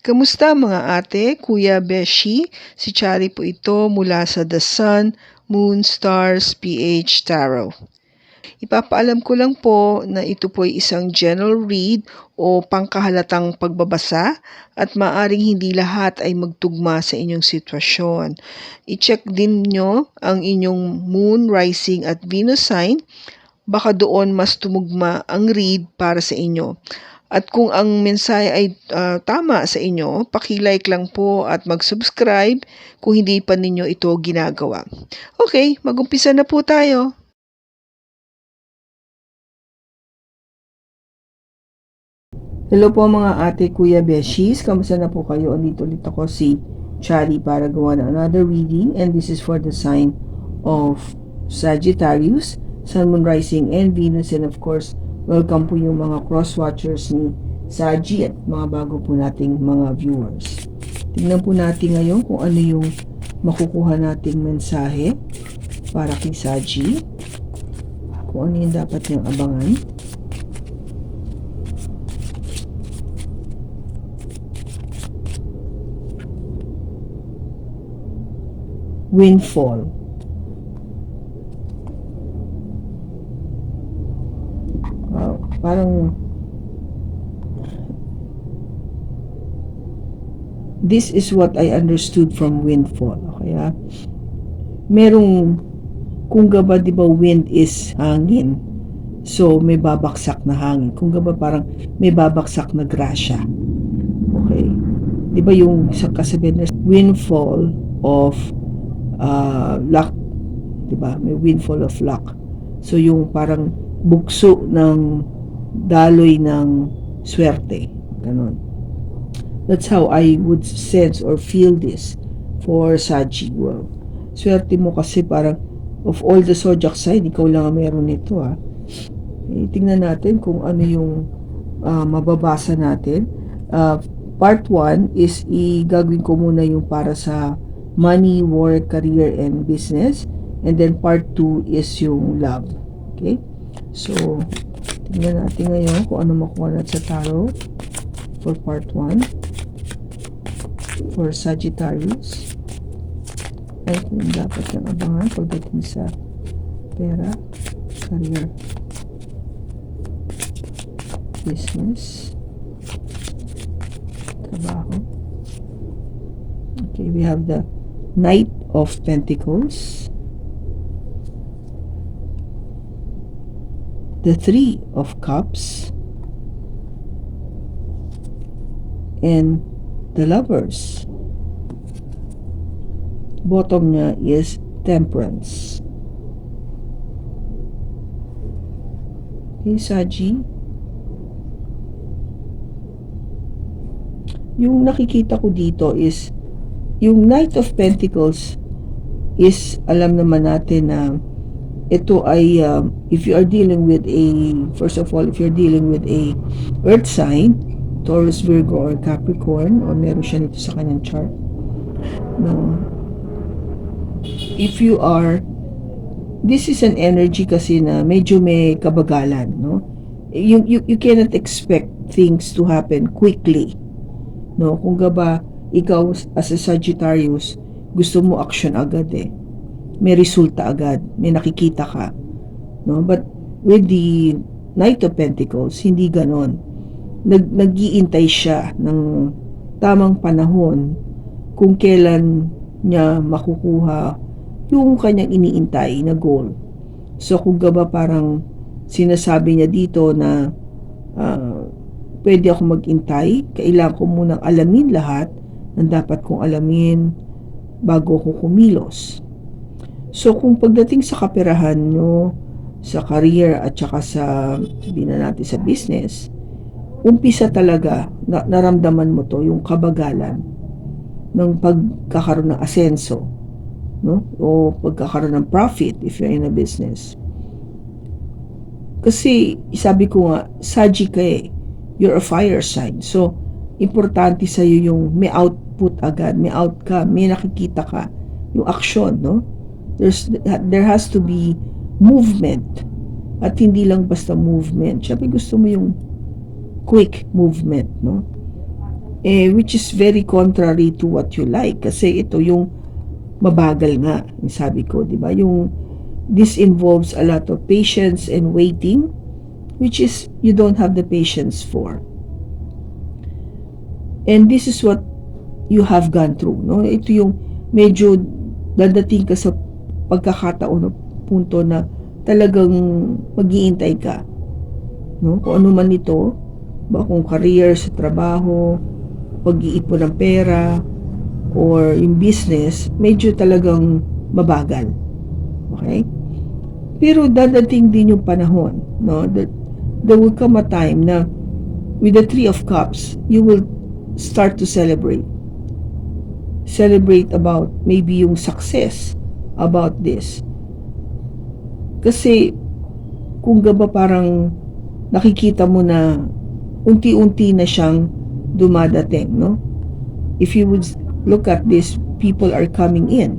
Kamusta mga ate, kuya, beshi? Si Chari po ito mula sa The Sun, Moon, Stars, PH Tarot. Ipapaalam ko lang po na ito po ay isang general read o pangkahalatang pagbabasa at maaring hindi lahat ay magtugma sa inyong sitwasyon. I-check din nyo ang inyong Moon, Rising at Venus sign. Baka doon mas tumugma ang read para sa inyo. At kung ang mensahe ay tama sa inyo, paki-like lang po at mag-subscribe kung hindi pa ninyo ito ginagawa. Okay, mag-umpisa na po tayo. Hello po mga ate, kuya, beshis. Kamusta na po kayo? Andito ulit ako si Chari para gawa ng another reading, and this is for the sign of Sagittarius, Sun, Moon, Rising, and Venus, and of course, welcome po yung mga cross-watchers ni Sagi at mga bago po nating mga viewers. Tingnan po natin ngayon kung ano yung makukuha nating mensahe para kay Sagi. Kung ano yung dapat niyang abangan. Windfall. Parang this is what I understood from windfall. Kaya merong, kung gaba di ba wind is hangin, so may babaksak na hangin. Kung gaba parang may babaksak na grasya. Okay, di ba yung sa kasabihan na windfall of luck, di ba? May windfall of luck. So yung parang bugso ng daloy ng swerte, ganon. That's how I would sense or feel this for Sagi. Well, swerte mo kasi parang of all the zodiac sign, ikaw lang ang meron nito tingnan natin kung ano yung mababasa natin. Part 1 is gagawin ko muna yung para sa money, work, career, and business, and then part 2 is yung love. Okay, so tingnan natin ngayon kung ano makuha natin sa tarot for part 1 for Sagittarius. Ay, kung dapat yung abangan pagdating sa pera, career, business, trabaho. Okay, we have the Knight of Pentacles, the Three of Cups, and the Lovers. Bottom niya is Temperance. Okay, Sagi. Yung nakikita ko dito is yung Knight of Pentacles is, alam naman natin na ito ay if you are dealing with first of all, if you're dealing with a earth sign, Taurus, Virgo, or Capricorn, or meron siya nito sa kanyang chart, no? If you are, this is an energy kasi na medyo may kabagalan, no? You cannot expect things to happen quickly, no? Kung gaba ikaw as a Sagittarius, gusto mo action agad may resulta agad, may nakikita ka, no? But with the Knight of Pentacles, hindi ganon. Nag-iintay siya ng tamang panahon kung kailan niya makukuha yung kanyang iniintay na goal. So kung gaba parang sinasabi niya dito na pwede ako mag-intay, kailangan ko munang alamin lahat ng dapat kong alamin bago ko kumilos. So kung pagdating sa kaperahan nyo, sa career at saka sa, sabihin na natin sa business, umpisa talaga naramdaman mo to, yung kabagalan ng pagkakaroon ng asenso, no? O pagkakaroon ng profit if you're in a business. Kasi sabi ko nga, Sagi ka you're a fire sign, so importante sa'yo yung may output agad, may outcome, may nakikita ka, yung action, no? There has to be movement, at hindi lang basta movement. Siyempre gusto mo yung quick movement, no? which is very contrary to what you like. Kasi ito yung mabagal nga, yung sabi ko, di ba? This involves a lot of patience and waiting, which is you don't have the patience for. And this is what you have gone through, no? Ito yung medyo dadating ka sa pagkakataon o punto na talagang mag-iintay ka, no? Kung ano man ito, ba kung career sa trabaho, pag-iipon ng pera, or yung business, medyo talagang mabagal. Okay? Pero dadating din yung panahon, no? That there will come a time na with the Three of Cups, you will start to celebrate. Celebrate about maybe yung success about this. Kasi kung gaba parang nakikita mo na unti-unti na siyang dumadating, no? If you would look at this, people are coming in,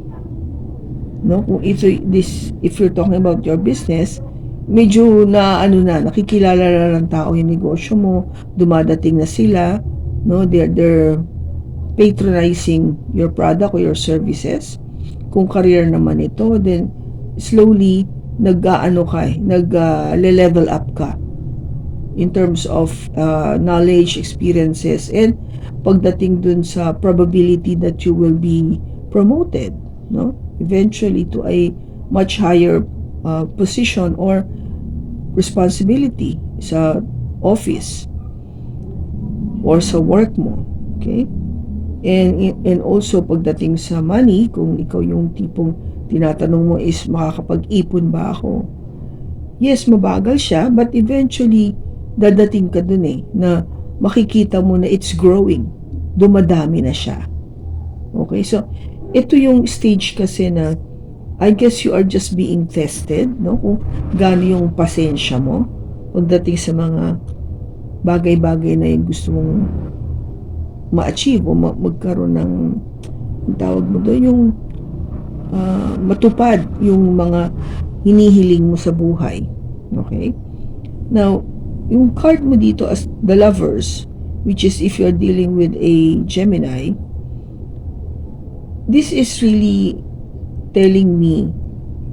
no? Kung if you're talking about your business, medyo na nakikilala na ng tao yung negosyo mo, dumadating na sila, no? They're patronizing your product or your services. Kung career naman ito, then slowly nag-level up ka in terms of knowledge, experiences, and pagdating dun sa probability that you will be promoted, no? Eventually to a much higher position or responsibility sa office or sa work mo. Okay? And also pagdating sa money, kung ikaw yung tipong tinatanong mo is makakapag-ipon ba ako? Yes, mabagal siya, but eventually dadating ka dun na makikita mo na it's growing. Dumadami na siya. Okay, so ito yung stage kasi na I guess you are just being tested, no? Kung gaano yung pasensya mo pagdating sa mga bagay-bagay na yung gusto mong ma-achieve o magkaroon ng tawag mo doon, yung matupad yung mga hinihiling mo sa buhay. Okay? Now, yung card mo dito as the Lovers, which is if you're dealing with a Gemini, this is really telling me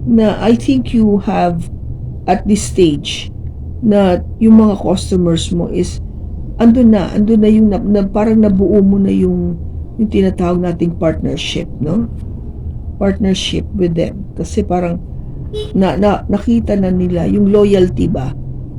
na I think you have at this stage na yung mga customers mo is andun na yung parang nabuo mo na yung tinatawag nating partnership, no? Partnership with them. Kasi parang nakita na nila yung loyalty ba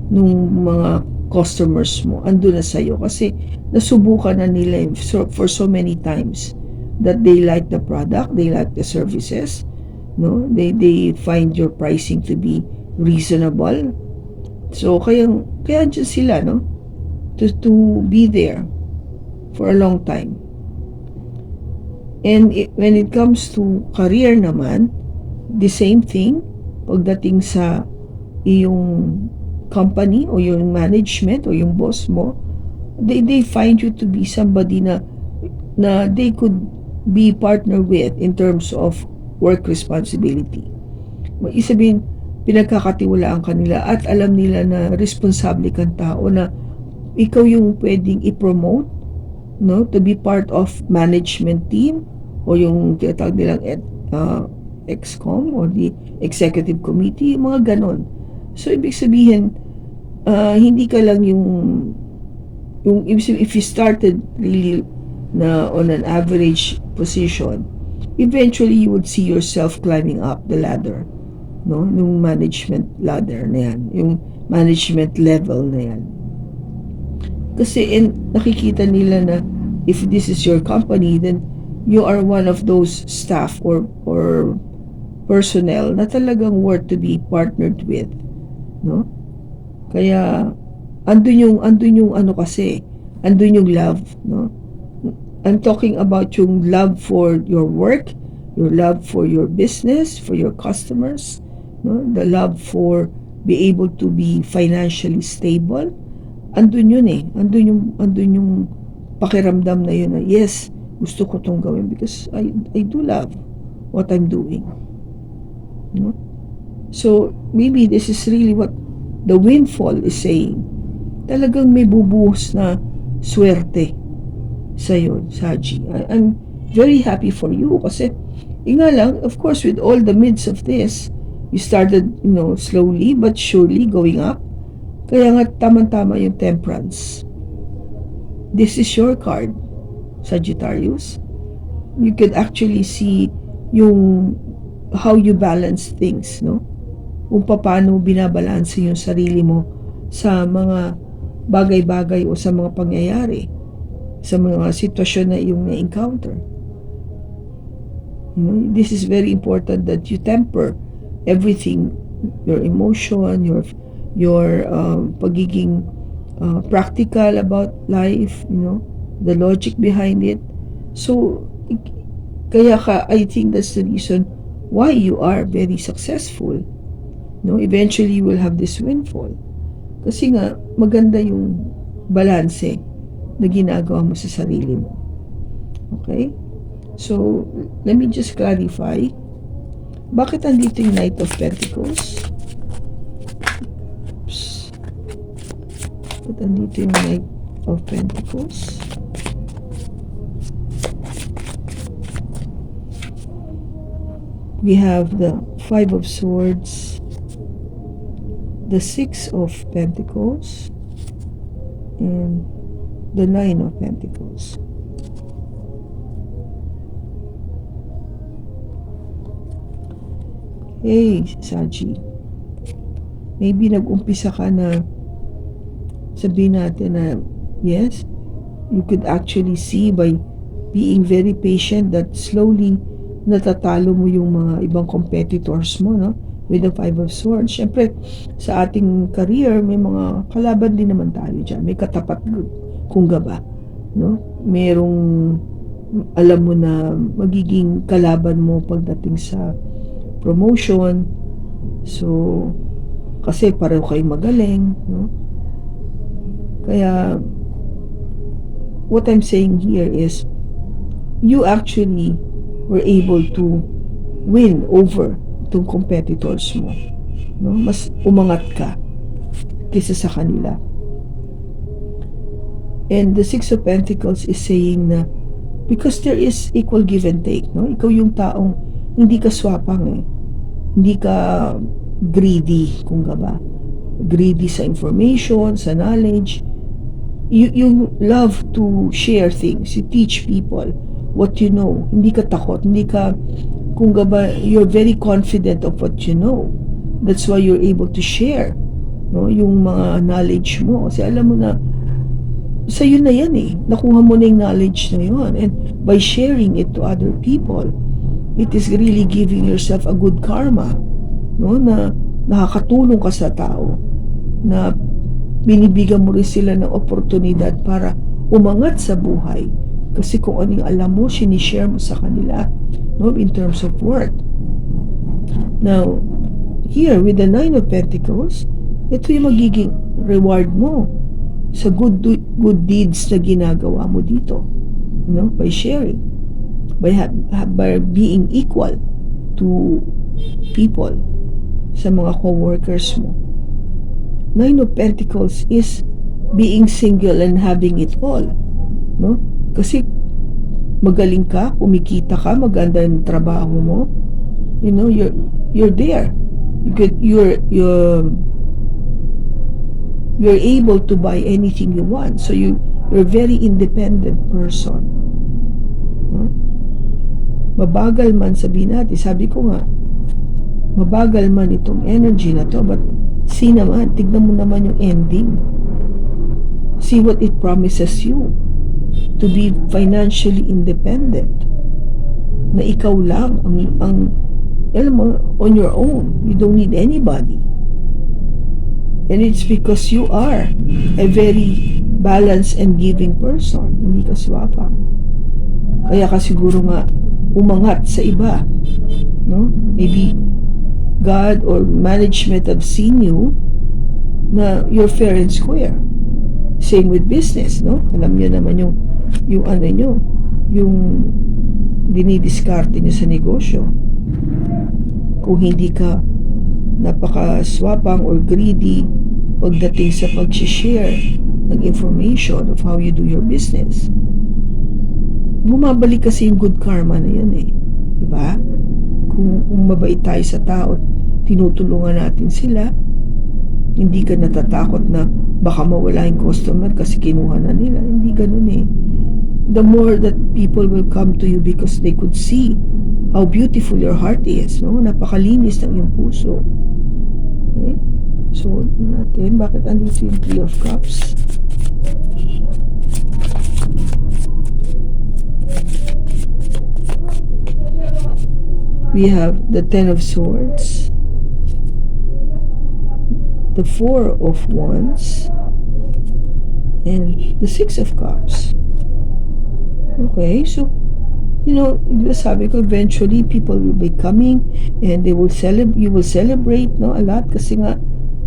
nung mga customers mo andun na sa'yo kasi nasubukan na nila for so many times that they like the product, they like the services, no? They find your pricing to be reasonable. So kaya andyan sila, no? To be there for a long time. And when it comes to career naman, the same thing. Pagdating sa iyong company o yung management o yung boss mo, they find you to be somebody na they could be partner with in terms of work responsibility. Sabihin, pinagkakatiwalaan ka nila at alam nila na responsable kang tao na ikaw yung pwedeng i-promote, no, to be part of management team o yung tinatawag nilang EXCOM or the executive committee, mga ganon. So ibig sabihin, hindi ka lang yung if you started really na on an average position, eventually you would see yourself climbing up the ladder, no, yung management ladder na yan, yung management level na yan. Kasi nakikita nila na if this is your company, then you are one of those staff or personnel na talagang worth to be partnered with, no? Kaya andun yung kasi, andun yung love, no? I'm talking about yung love for your work, your love for your business, for your customers, no? The love for be able to be financially stable. Andun yun andun yung pakiramdam na yun na yes, gusto ko tong gawin because I do love what I'm doing, no? So maybe this is really what the windfall is saying. Talagang may bubuhos na swerte sa'yo, Saji. I'm very happy for you kasi nga lang, of course, with all the midst of this, you started, slowly but surely going up. Kaya nga, tama-tama yung temperance. This is your card, Sagittarius. You could actually see yung how you balance things, no? Kung paano binabalanse yung sarili mo sa mga bagay-bagay o sa mga pangyayari, sa mga sitwasyon na iyong na-encounter. This is very important that you temper everything, your emotion, your pagiging practical about life, the logic behind it. So, kaya I think that's the reason why you are very successful. Eventually, you will have this windfall. Kasi nga, maganda yung balanse na ginagawa mo sa sarili mo. Okay? So, let me just clarify. Bakit andito yung Knight of Pentacles? Oops. Bakit andito yung Knight of Pentacles? We have the Five of Swords, the Six of Pentacles, and the Nine of Pentacles. Hey, Saji. Maybe nag-umpisa ka na sabihin natin na yes, you could actually see by being very patient that slowly natatalo mo yung mga ibang competitors mo, no? With the Five of Swords. Siyempre, sa ating career, may mga kalaban din naman tayo dyan. May katapat kung ba, no? Merong alam mo na magiging kalaban mo pagdating sa promotion. So, kasi pareho kayong magaling, no? Kaya, what I'm saying here is, you actually were able to win over itong competitors mo, no? Mas umangat ka kaysa sa kanila. And the Six of Pentacles is saying na because there is equal give and take, no? Ikaw yung taong hindi ka swapang hindi ka greedy, kung ba, greedy sa information, sa knowledge. You love to share things, you teach people what you know. Hindi ka takot, hindi ka, kung ba, you're very confident of what you know. That's why you're able to share, no, yung mga knowledge mo. Kasi alam mo na, sa'yo na yan nakuha mo na yung knowledge na yun. And by sharing it to other people, it is really giving yourself a good karma, no, na nakakatulong ka sa tao, na binibigyan mo rin sila ng oportunidad para umangat sa buhay. Kasi kung ano yung alam mo, sinishare mo sa kanila, no, in terms of work. Now, here, with the Nine of Pentacles, ito yung magiging reward mo sa good deeds na ginagawa mo dito, no, by sharing, by being equal to people, sa mga co-workers mo. Nine of Pentacles is being single and having it all, no? Kasi magaling ka, kumikita ka, maganda yung trabaho mo, you're there. You're able to buy anything you want. So you're a very independent person. No? Mabagal man, sabihin natin, sabi ko nga, mabagal man itong energy na to, but see naman, tignan mo naman yung ending. See what it promises you. To be financially independent. Na ikaw lang ang alam mo, on your own. You don't need anybody. And it's because you are a very balanced and giving person. Hindi ka swapang. Kaya ka siguro nga umangat sa iba. No? Maybe God or management have seen you na you're fair and square. Same with business, no? Alam niyo naman yung ano nyo, yung dinidiskarte nyo sa negosyo. Kung hindi ka napaka-swapang or greedy pagdating sa pag-share ng information of how you do your business. bumabalik kasi yung good karma na yun eh. Diba? Kung mabait tayo sa tao, tinutulungan natin sila, hindi ka natatakot na baka mawala yung customer kasi kinuha na nila. Hindi ganun eh. The more that people will come to you because they could see how beautiful your heart is, no? Napakalinis ng iyong puso. Okay? So, natin, bakit andito yung Three of Cups? We have the Ten of Swords, the Four of Wands, and the Six of Cups. Okay, so, sabi ko, eventually, people will be coming and they will you will celebrate, no, a lot kasi nga,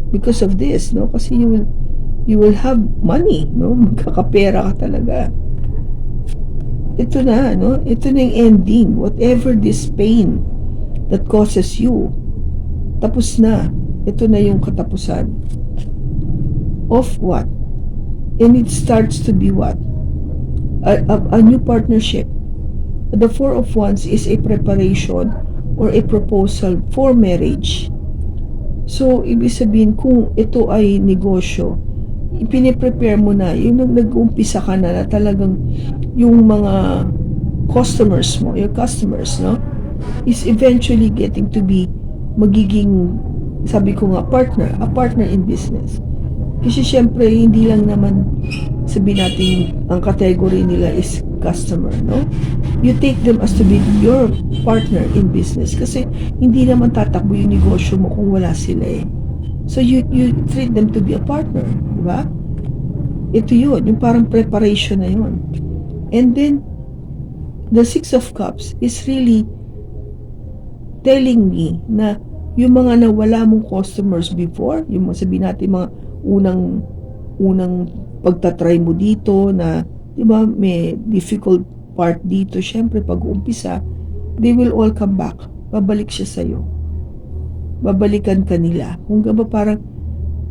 because of this, no, kasi you will have money, no, magkakapera ka talaga. Ito na, no, ito na yung ending, whatever this pain that causes you, tapos na, ito na yung katapusan of what? And it starts to be what? A new partnership. The Four of Wands is a preparation or a proposal for marriage. So, ibig sabihin, kung ito ay negosyo, ipine-prepare mo na, yung nag-uumpisa ka na talagang yung mga customers mo, your customers, no, is eventually getting to be magiging, sabi ko nga, a partner in business. Kasi syempre, hindi lang naman sabihin natin ang category nila is customer, no? You take them as to be your partner in business kasi hindi naman tatakbo yung negosyo mo kung wala sila eh. So you treat them to be a partner, di ba? Ito yun, yung parang preparation na yun. And then, the Six of Cups is really telling me na yung mga nawala mong customers before, yung sabihin natin mga unang pagtatry mo dito na, di ba, may difficult part dito, syempre pag-uumpisa, they will all come back. Babalik siya sa'yo. Babalikan ka nila. Kung ba parang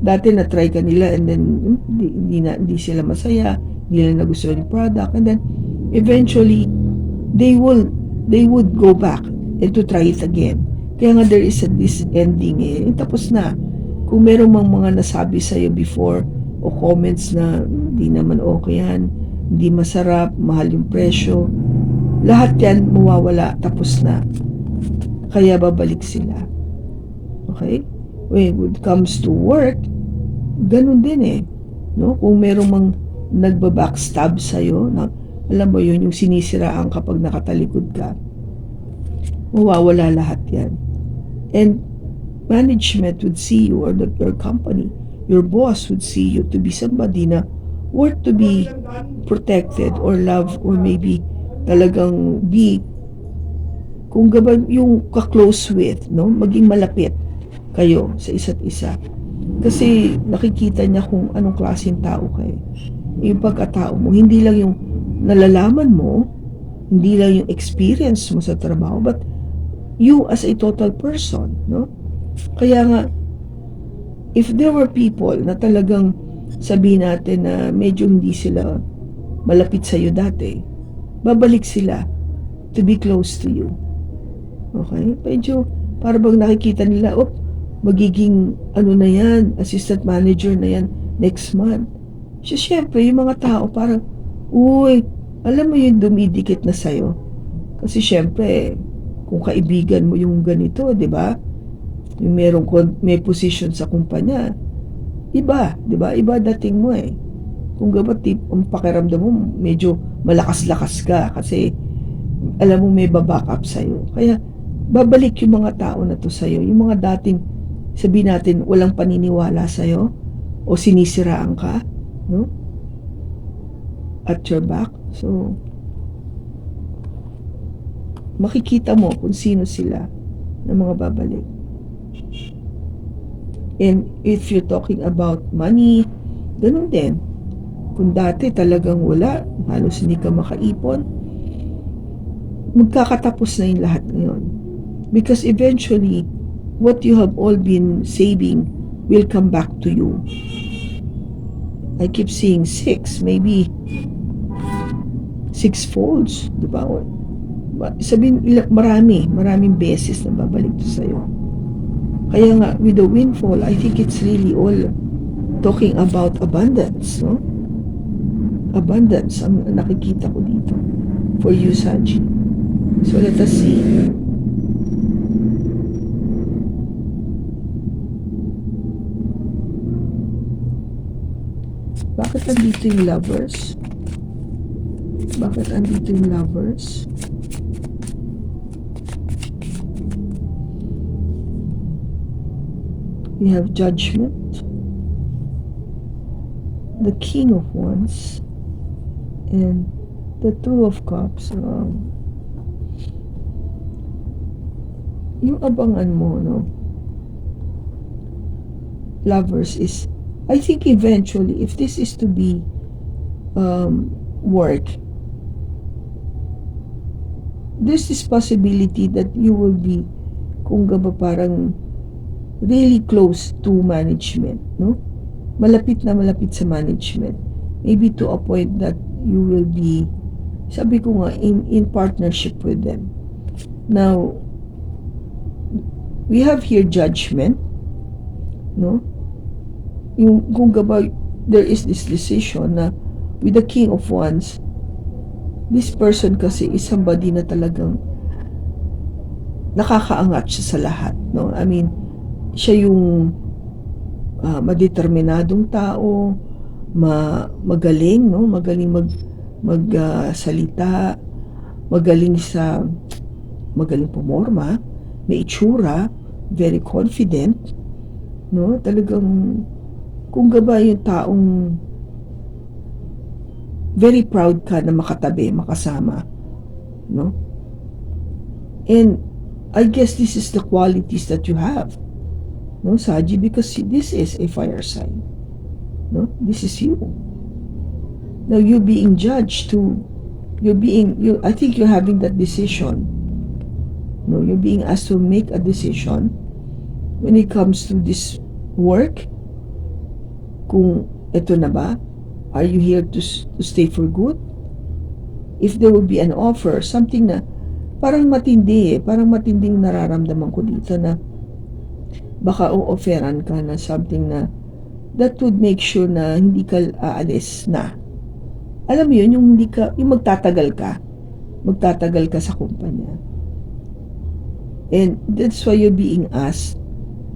dati na-try ka nila and then hindi sila masaya, hindi nila nagustuhan yung product, and then eventually they would go back and to try it again. Kaya nga there is this ending eh. Tapos na. Kung merong mga nasabi sa'yo before o comments na hindi naman okay yan, hindi masarap, mahal yung presyo, lahat yan mawawala, tapos na. Kaya babalik sila. Okay? When it comes to work, ganun din eh. No? Kung merong nagbabackstab sa'yo, alam mo yun, yung sinisiraan kapag nakatalikod ka, mawawala lahat yan. And management would see you, or your company, your boss would see you to be somebody na worth to be protected or loved, or maybe talagang kung gaba yung ka-close with, no, maging malapit kayo sa isa't isa. Kasi nakikita niya kung anong klaseng tao kayo. Yung pagkatao mo, hindi lang yung nalalaman mo, hindi lang yung experience mo sa trabaho, but you as a total person, no? Kaya nga, if there were people na talagang sabihin natin na medyo hindi sila malapit sa iyo dati, babalik sila to be close to you. Okay? Medyo para bang nakikita nila, magiging na yan, assistant manager na yan next month. So, syempre, yung mga tao parang, alam mo yung dumidikit na sa'yo. Kasi syempre, kung kaibigan mo yung ganito, di ba? Yung may position sa kumpanya, iba, di ba? Iba dating mo eh. Kung gabat ang pakiramdam mo, medyo malakas-lakas ka kasi alam mo may baback up sa'yo. Kaya, babalik yung mga tao na to sa'yo. Yung mga dating, sabihin natin, walang paniniwala sa'yo o sinisiraan ka, no? At your back. So, makikita mo kung sino sila na mga babalik. And if you're talking about money, ganun din. Kung dati talagang wala, halos hindi ka makaipon, magkakatapos na yung lahat ngayon. Because eventually, what you have all been saving will come back to you. I keep seeing 6, maybe six folds, di ba? Sabihin, maraming beses na babalik to sa'yo. Kaya nga, with the windfall, I think it's really all talking about abundance, no? Abundance ang nakikita ko dito for you, Saji. So, let us see. Bakit andito yung lovers? Bakit andito yung lovers? We have Judgment, the King of Wands, and the Two of Cups. Yung abangan mo, no? Lovers is, I think eventually, if this is to be work, there's this possibility that you will be, kung gaba parang really close to management, no? Malapit na malapit sa management. Maybe to a point that you will be, sabi ko nga, in partnership with them. Now, we have here Judgment, no? Yung kung gaba, there is this decision na with the King of Wands, this person kasi is somebody na talagang nakakaangat siya sa lahat, no? I mean, siya yung madeterminadong tao, magaling, no? Magaling salita, magaling pumorma, may itsura, very confident, no? Talagang kung gaba yung taong very proud ka na makatabi, makasama, no? And I guess this is the qualities that you have, no, Saji, because this is a fire sign, no? This is you. Now you're being judged I think you're having that decision, no? You're being asked to make a decision when it comes to this work. Kung ito na ba, are you here to stay for good? If there will be an offer, something na parang matinding nararamdaman ko dito na baka o-offeran ka na something na that would make sure na hindi ka aalis na. Alam mo yun, yung magtatagal ka sa kumpanya. And that's why you're being asked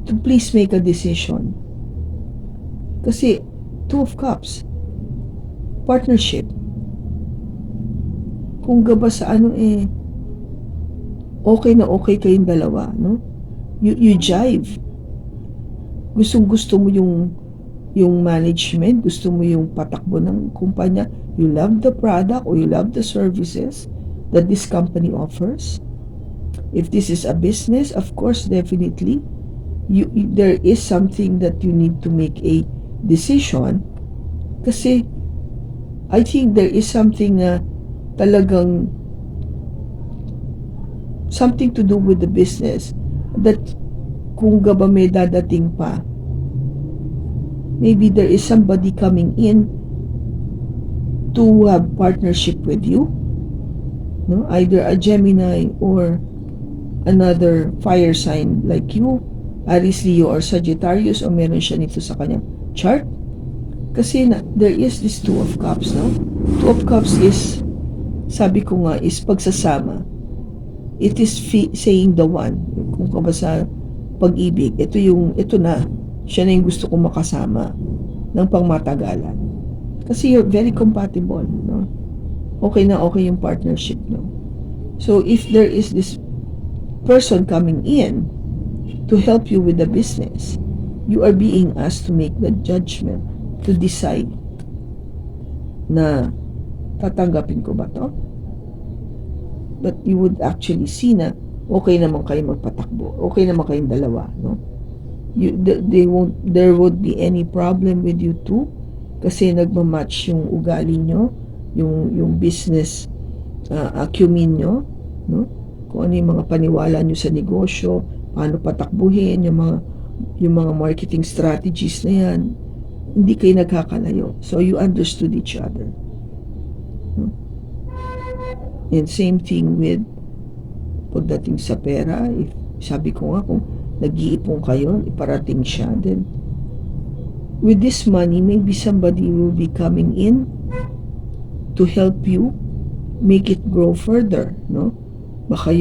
to please make a decision. Kasi Two of Cups, partnership. Kung gaba sa okay na okay kayong dalawa, no? You jive. Gusto mo yung management, gusto mo yung patakbo ng kumpanya. You love the product or you love the services that this company offers. If this is a business, of course, definitely, there is something that you need to make a decision. Kasi I think there is something talagang something to do with the business that kung gaba may dadating pa, maybe there is somebody coming in to have partnership with you, no? Either a Gemini or another fire sign like you, Aries, Leo, or Sagittarius, o meron siya nito sa kanyang chart. Kasi there is this Two of Cups, no? Two of Cups is, sabi ko nga, is pagsasama. It is saying the one. Kung ka ba sa pag-ibig, ito na, siya na yung gusto kong makasama ng pangmatagalan. Kasi you're very compatible, no? Okay na okay yung partnership, no? So, if there is this person coming in to help you with the business, you are being asked to make the judgment, to decide na tatanggapin ko ba to? But you would actually see na okay naman kayo magpatakbo, okay naman kayong dalawa, no? There won't be any problem with you two kasi nagmamatch yung ugali nyo, yung business acumen nyo, no? Kung ano yung mga paniwala nyo sa negosyo, paano patakbuhin, yung mga marketing strategies na yan, hindi kayo nagkakalayo. So you understood each other, no? And same thing with pagdating sa pera. If, sabi ko nga, kung nag-iipon kayo, iparating siya, then with this money, maybe somebody will be coming in to help you make it grow further, no? Baka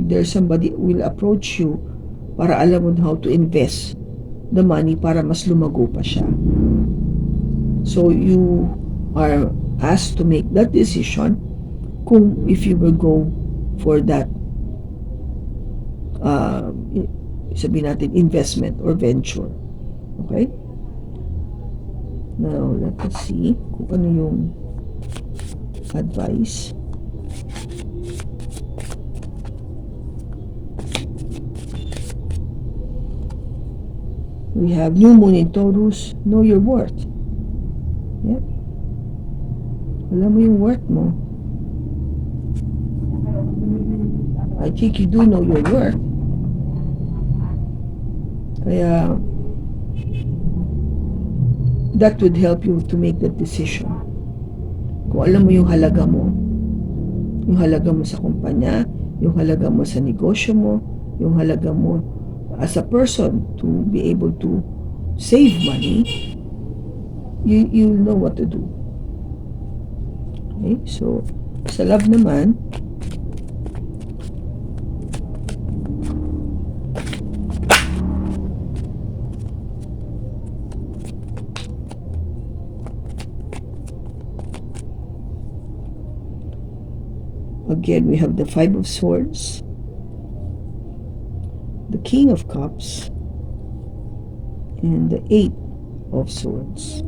there's somebody will approach you para alam mo how to invest the money para mas lumago pa siya. So you are asked to make that decision kung if you will go for that sabihin natin investment or venture. Okay? Now, let us see kung ano yung advice. We have new moon in Taurus. Know your worth. Yeah. Alam mo yung worth mo. I think you do know your worth. Kaya that would help you to make that decision. Kung alam mo yung halaga mo sa kumpanya, yung halaga mo sa negosyo mo, yung halaga mo as a person to be able to save money, you'll know what to do. Okay? So, sa love naman, again, we have the Five of Swords, the King of Cups, and the Eight of Swords.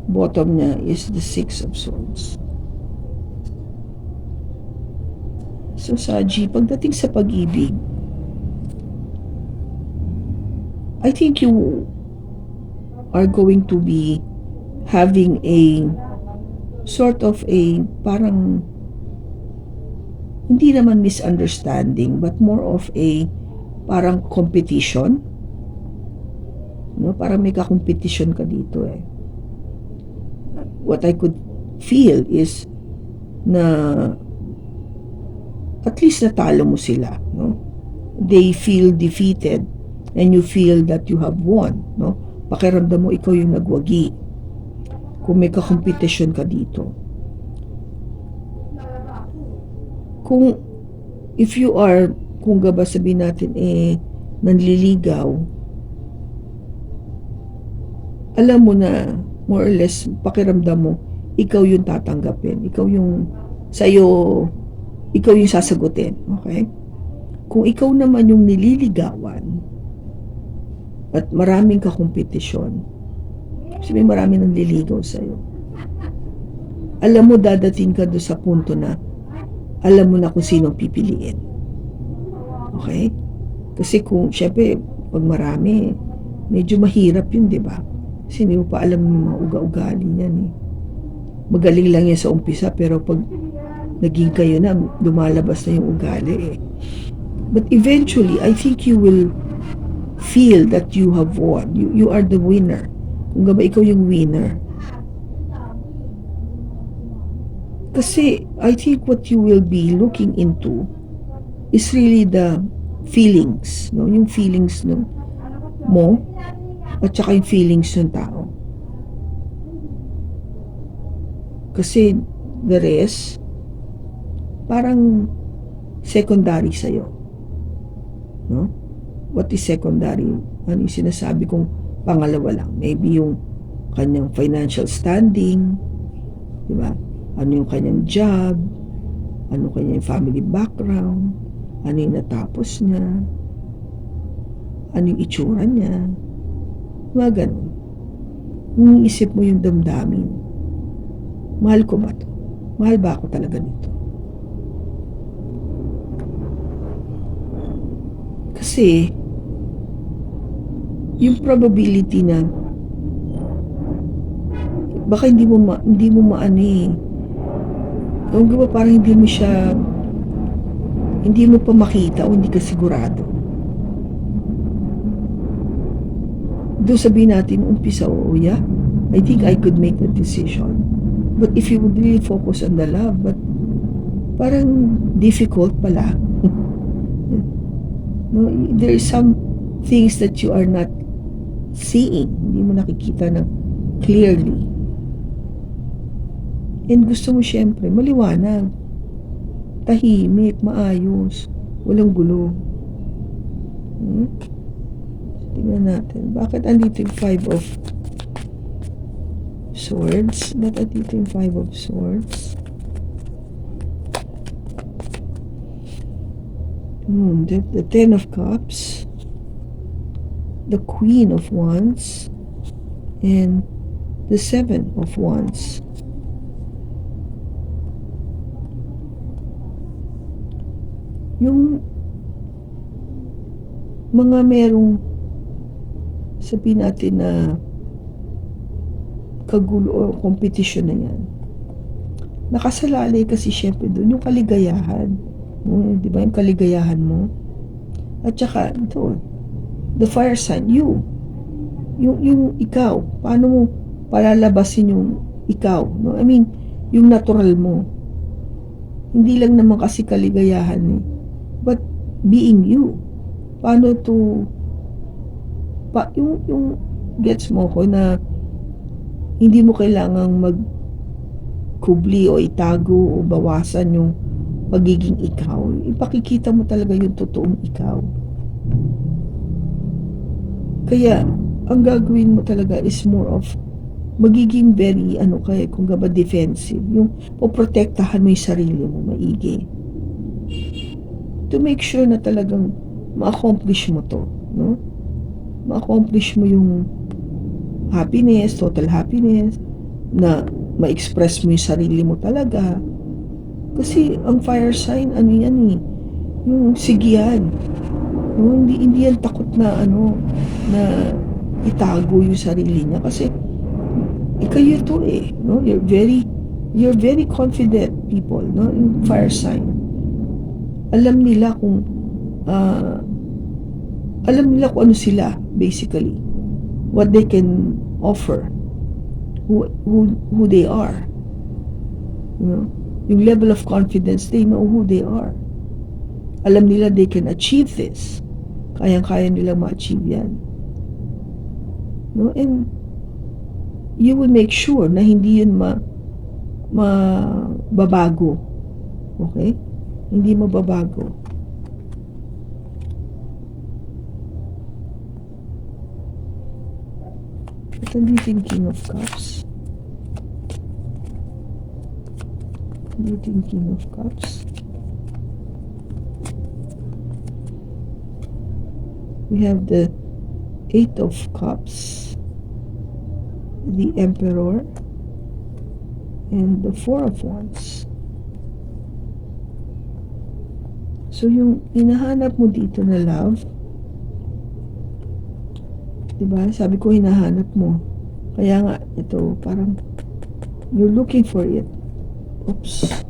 Bottom niya is the Six of Swords. So, Saji, pagdating sa pag-ibig, I think you are going to be having a sort of a parang hindi naman misunderstanding, but more of a parang competition. No? Parang may ka-competition ka dito eh. What I could feel is na at least natalo mo sila. No? They feel defeated and you feel that you have won. No? Pakiramdam mo ikaw yung nagwagi. Kung may ka-competition ka dito. Kung if you are, kung gaba sabihin natin nanliligaw, alam mo na more or less pakiramdam mo ikaw yung tatanggapin, ikaw yung sasagutin. Okay? Kung ikaw naman yung nililigawan at maraming kakompetisyon, sabihin marami nang liligaw sa'yo, alam mo dadating ka doon sa punto na alam mo na kung sino pipiliin. Okay? Kasi kung, syempre, pag marami, medyo mahirap yun, di ba? Kasi hindi mo pa alam yung mga uga-ugali niyan eh. Magaling lang yan sa umpisa, pero pag naging kayo na, lumalabas na yung ugali eh. But eventually, I think you will feel that you have won. You are the winner. Kung gaba ikaw yung winner. Kasi I think what you will be looking into is really the feelings, no? Yung feelings mo at saka yung feelings ng tao. Kasi the rest parang secondary sa'yo. No? What is secondary? Ano yung sinasabi kong pangalawa lang? Maybe yung kanyang financial standing, di ba? Ano yung kanyang job, ano kanyang family background, ano yung natapos niya, ano yung itsura niya, mga ganun. Iniisip mo yung damdamin. Mahal ko ba to? Mahal ba ako talaga nito? Kasi, yung probability na baka hindi mo maano eh. Kung ba parang hindi mo pa makita o hindi ka sigurado. Doon sabihin natin, umpisa, yeah, I think I could make the decision. But if you would really focus on the love, but parang difficult pala. No, there is some things that you are not seeing, hindi mo nakikita ng clearly. And gusto mo siyempre maliwanag, tahimik, maayos, walang gulo. Tingnan natin, bakit andito yung Five of Swords? Bakit andito yung Five of Swords? The Ten of Cups, the Queen of Wands, and the Seven of Wands. Yung mga merong, sabihin natin na kagulo o competition na yan, nakasalalay kasi syempre doon yung kaligayahan. Di ba yung kaligayahan mo? At saka ito, the fire sign, yung ikaw, paano mo palalabasin yung ikaw, no? I mean, yung natural mo. Hindi lang naman kasi kaligayahan but being you. Paano to yung gets mo ko na hindi mo kailangang magkubli o itago o bawasan yung pagiging ikaw. Ipakikita mo talaga yung totoong ikaw. Kaya ang gagawin mo talaga is more of magiging very kung gaba defensive, yung poprotektahan mo yung sarili mo maigi to make sure na talagang ma-accomplish mo to, no? Ma-accomplish mo yung happiness, total happiness, na ma-express mo yung sarili mo talaga. Kasi ang fire sign, yung sigian. No? Hindi yan takot na na itago yung sarili niya kasi kayo to no? You're very confident people, no? Yung fire sign. Alam nila kung ano sila, basically. What they can offer. Who they are. You know? Yung level of confidence, they know who they are. Alam nila they can achieve this. Kayang-kaya nila ma-achieve yan. No? And you will make sure na hindi yun mababago. Okay? Hindi mababago. Ito yung King of Cups. Dito yung King of Cups. We have the Eight of Cups, the Emperor, and the Four of Wands. So yung hinahanap mo dito na love, diba? Sabi ko hinahanap mo. Kaya nga ito parang you're looking for it. Oops.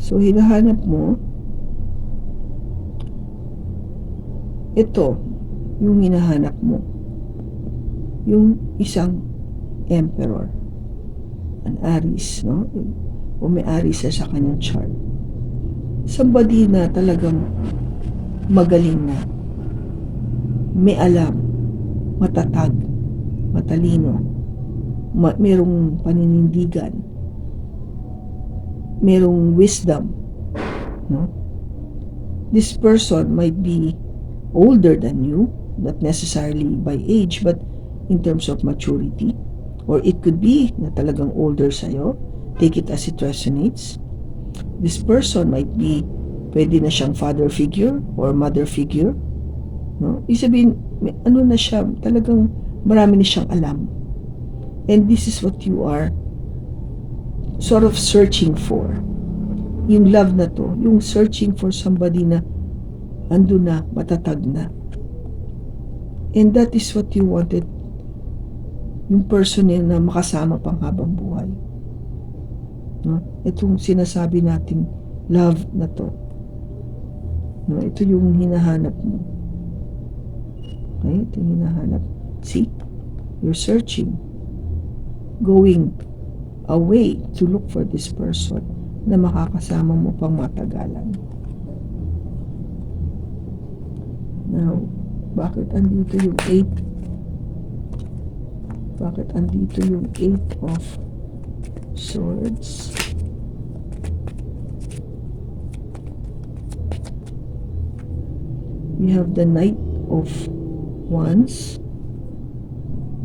So, hinahanap mo, ito, yung hinahanap mo. Yung isang emperor. An Aries, no? O may Aries sa kanyang chart. Somebody na talagang magaling na. May alam. Matatag. Matalino. Merong paninindigan. Merong wisdom, no? This person might be older than you, not necessarily by age, but in terms of maturity. Or it could be na talagang older sa'yo. Take it as it resonates. This person might be, pwede na siyang father figure or mother figure, no? Ibig sabihin, na siya, talagang marami na siyang alam. And this is what you are sort of searching for. Yung love na to, yung searching for somebody na ando na, matatag na. And that is what you wanted, yung person na makasama pang habang buhay. No? Itong sinasabi nating love na to. No? Ito yung hinahanap mo. Okay? Ito yung hinahanap. See? You're searching. Going away to look for this person na makakasama mo pang matagalan. Now, bakit andito yung 8? Bakit andito yung 8 of Swords? We have the Knight of Wands,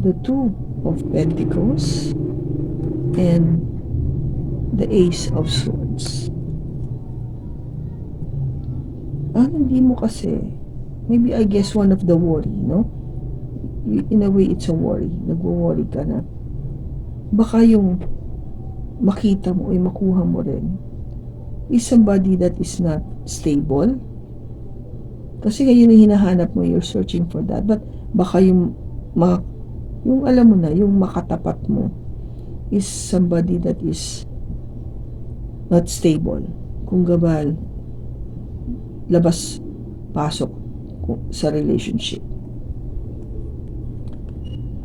the 2 of Pentacles, and the Ace of Swords. Hindi mo kasi, maybe I guess one of the worry, no? In a way, it's a worry. Nagwo-worry ka na. Baka yung makita mo, ay makuha mo rin, is somebody that is not stable. Kasi ngayon yung hinahanap mo, you're searching for that. But baka yung alam mo na, yung makatapat mo, is somebody that is not stable. Kung gabal, labas, pasok sa relationship.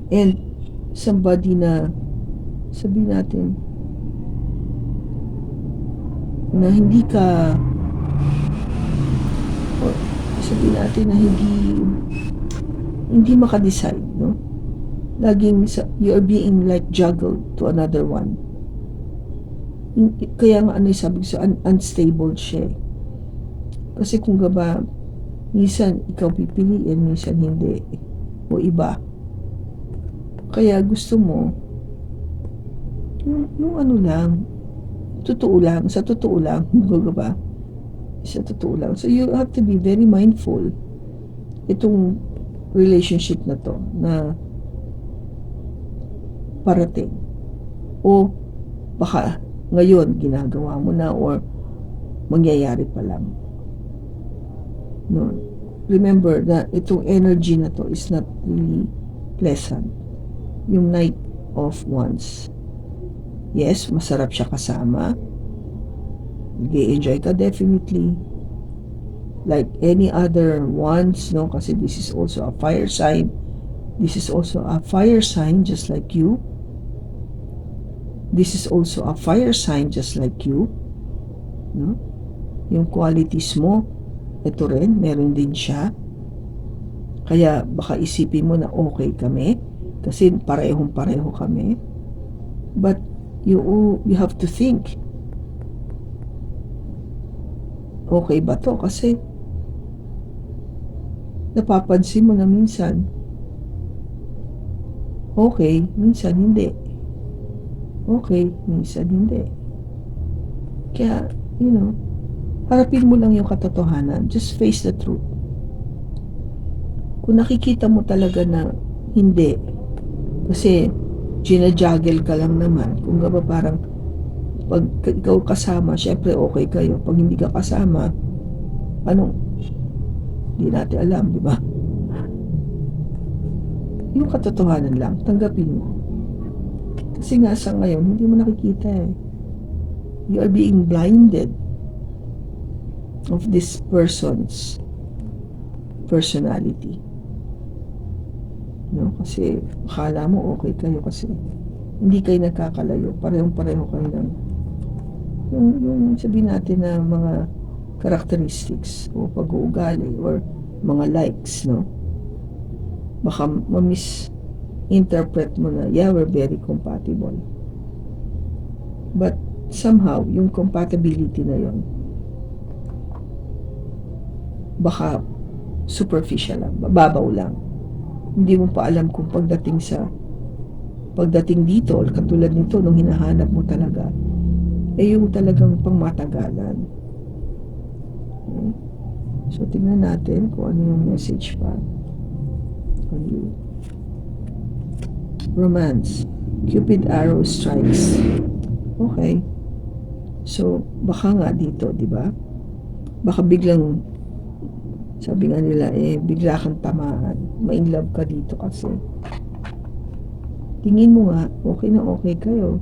And somebody na, sabihin natin, na hindi ka, or sabihin natin na hindi makadecide, no? Laging you are being like juggled to another one. Kaya nga sabi ko, unstable siya. Kasi kung gaba, minsan ikaw pipiliin, minsan hindi, o iba. Kaya gusto mo yung ano lang, totoo lang, sa totoo lang, gaba, sa totoo lang. So you have to be very mindful itong relationship na to na parating, o baka ngayon ginagawa mo na, or mangyayari pa lang. No, remember that itong energy na to is not really pleasant. Yung Knight of Wands, yes, masarap siya kasama, nag-enjoy ka definitely, like any other wands, no? Kasi this is also a fire sign. This is also a fire sign just like you. This is also a fire sign just like you, no? Yung qualities mo, ito rin, meron din siya. Kaya baka isipin mo na okay kami kasi parehong-pareho kami. But you have to think, okay ba to? Kasi napapansin mo na minsan okay, minsan hindi. Okay, minsan hindi. Kaya, harapin mo lang yung katotohanan. Just face the truth. Kung nakikita mo talaga na hindi, kasi ginajuggle ka lang naman. Kung ba parang pag ikaw kasama, syempre okay kayo. Pag hindi ka kasama, hindi natin alam, di ba? Yung katotohanan lang, tanggapin mo. Kasi nga sa ngayon, hindi mo nakikita eh. You are being blinded of this person's personality. No? Kasi akala mo okay kayo kasi hindi kayo nagkakalayo. Parehong-pareho kayo ng yung sabihin natin na mga characteristics o pag-uugali or mga likes, no? Baka ma-misinterpret mo na, yeah, we're very compatible. But somehow, yung compatibility na yon, baka superficial lang, babaw lang. Hindi mo pa alam kung pagdating dito, katulad nito, nung hinahanap mo talaga, yung talagang pangmatagalan. Okay? So, tingnan natin kung ano yung message pa on you. Romance. Cupid arrow strikes. Okay. So, baka nga dito, di ba? Baka biglang, sabi nga nila, bigla kang tamaan. Ma-in love ka dito kasi. Tingin mo nga, okay na okay kayo.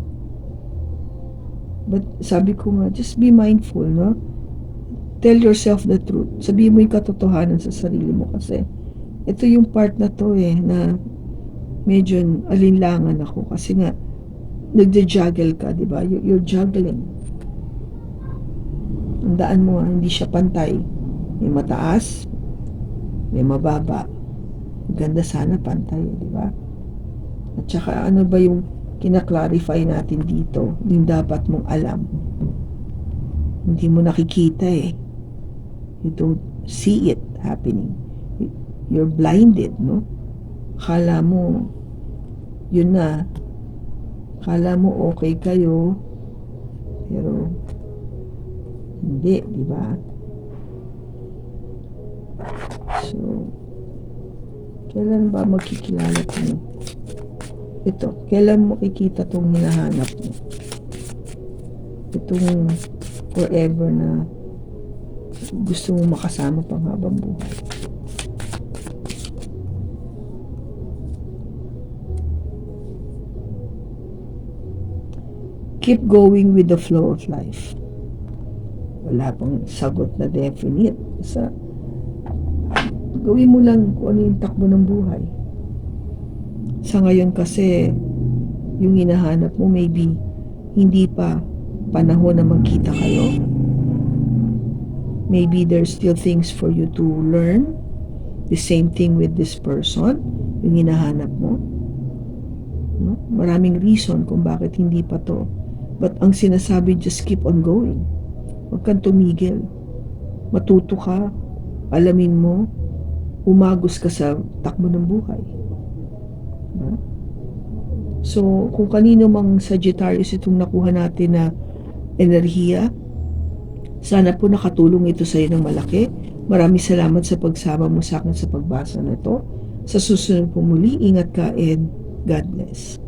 But sabi ko nga, just be mindful, no? Tell yourself the truth. Sabihin mo yung katotohanan sa sarili mo kasi ito yung part na to na medyo alinlangan ako kasi nga nagja-juggle ka, di ba? You're juggling. Ang daan mo hindi siya pantay. May mataas, may mababa. Ganda sana pantay, di ba? At saka ano ba yung kinaklarify natin dito? Yung dapat mong alam. Hindi mo nakikita You don't see it happening. You're blinded, no? Kala mo, yun na. Kala mo okay kayo, pero hindi, di ba? So, kailan ba magkikilala ko? Ito, kailan mo kikita tong hinahanap mo? Itong forever na gusto mo makasama pang habang buhay. Keep going with the flow of life. Wala pang sagot na definite. Sa gawin mo lang kung ano yung takbo ng buhay. Sa ngayon kasi, yung hinahanap mo maybe hindi pa panahon na magkita kayo. Maybe there's still things for you to learn. The same thing with this person, yung hinahanap mo. No? Maraming reason kung bakit hindi pa to. But ang sinasabi, just keep on going. Huwag kang tumigil. Matuto ka, alamin mo, umagos ka sa takbo ng buhay. No? So, kung kanino mang Sagittarius itong nakuha natin na enerhiya, sana po nakatulong ito sa iyo ng malaki. Maraming salamat sa pagsama mo sa akin sa pagbasa na ito. Sa susunod po muli, ingat ka and God bless.